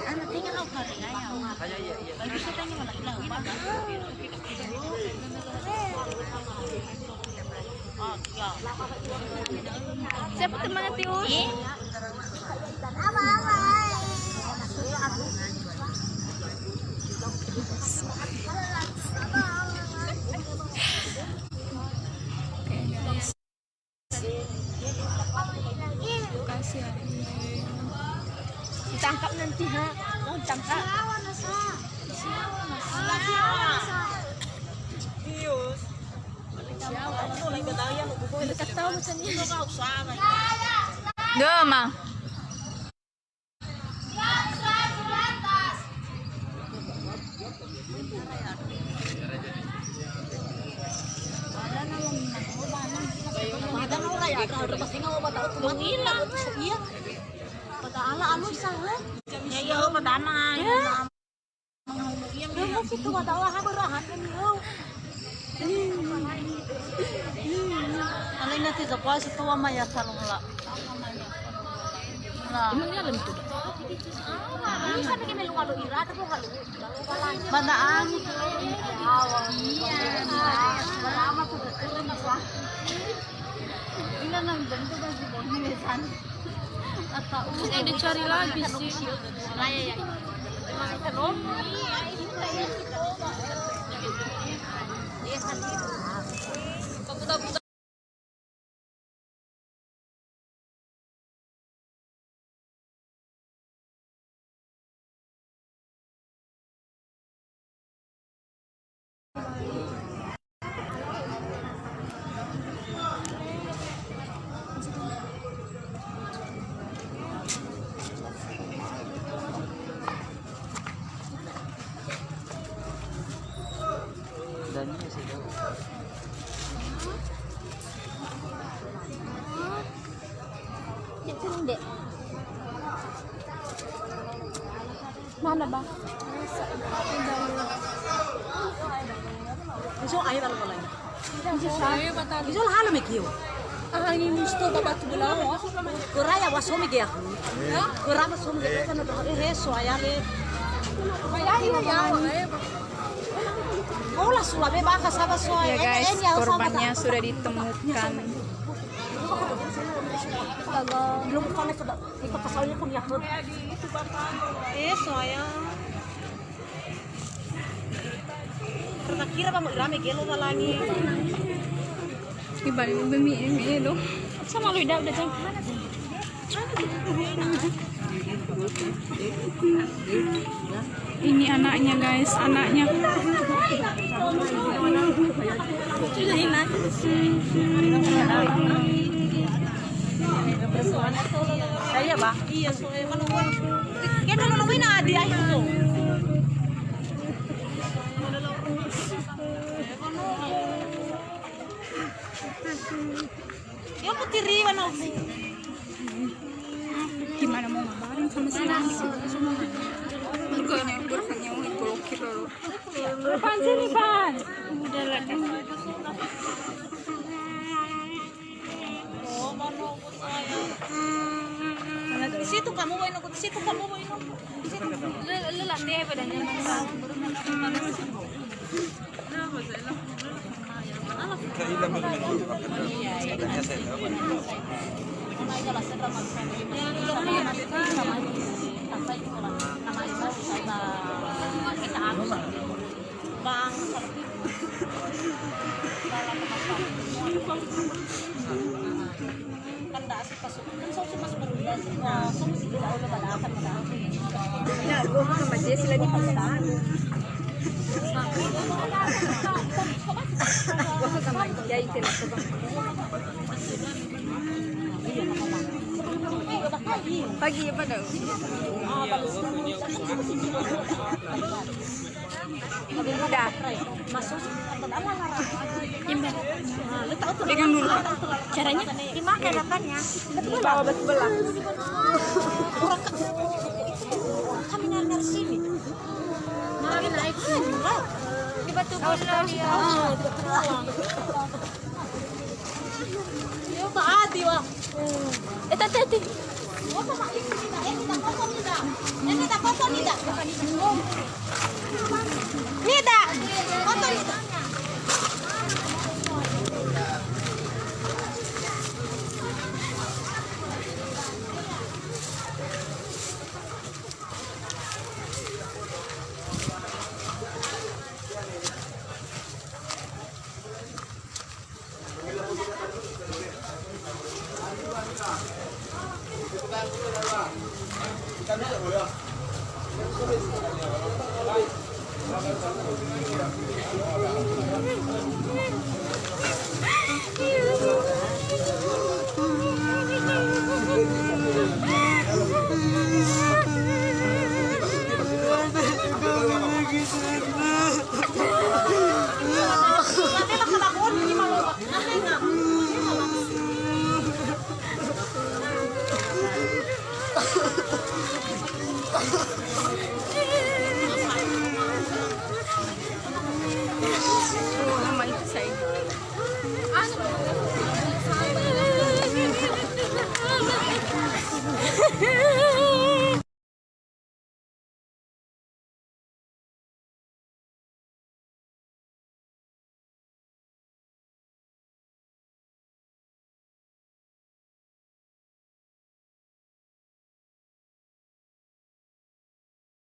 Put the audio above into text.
Ano, tingin ako ka rin ayaw. Ay, gusto tayo wala ilang ba? Siapa teman Tius? Kasih ya. Ditangkap nanti ha. Oh, ditangkap. Tius. Tahu macam ni. Gama. Alay natin sa kuha sa tuwa maya salong la. Emang dia alam tu. Sabi kami lualo ira tapi halu. Badaan. Iya. Lama tu keren apa? Ilan nang bentuk bagi boni san. Atau Ada cari lagi sih. Laya ya. Kita dong. Iya kan. Buka-buka. Dek. Mana ba? Iso ayo dalam mulai. Saya batal. Iso halo mekiyo. Ah, ini musto babat bulawa. Kuraya wasomi ge aku. Kurama somi ge kan so ayale. Ayo ya. Ola sulabe baka saba so Ya guys, korbannya sudah ditemukan. Belum panas sudah. Ikut pasalnya pun ya. So ya. Karena kira ba magrame gelo na lagi. Iba yung bumi dong. Sama lu udah jam. Ini anaknya guys, anaknya. Saya ba? Iya, so kan kaya naman na adi ay so. Yo putiriwan ako. Gimana mau ngabarin sama si Nani? Makanya berhanya mau diblokir dulu. Apaan sih nih, Pan? Udah lah kan. Oh, mana aku sayang. Di situ kamu main aku, di situ kamu main aku. Di situ. Lu latih badannya mana? Bang, kan dah asik pasuk. Kan so masuk berbeda sih. Nah, so mesti tidak ada balasan padahal. Ya, gue mau sama dia sih lagi pacaran. Gue sama dia itu lah. Pagi apa dong? Udah Masuk pertama larang. Imban. Nah, lu tahu tuh Pegang dulu. Caranya dimakan apanya? Bawa batu belah. orang kami dari sini. Lagi naik di batu bola dia. Ya tadi wah. Tati. Nida, foto Nida. Iya.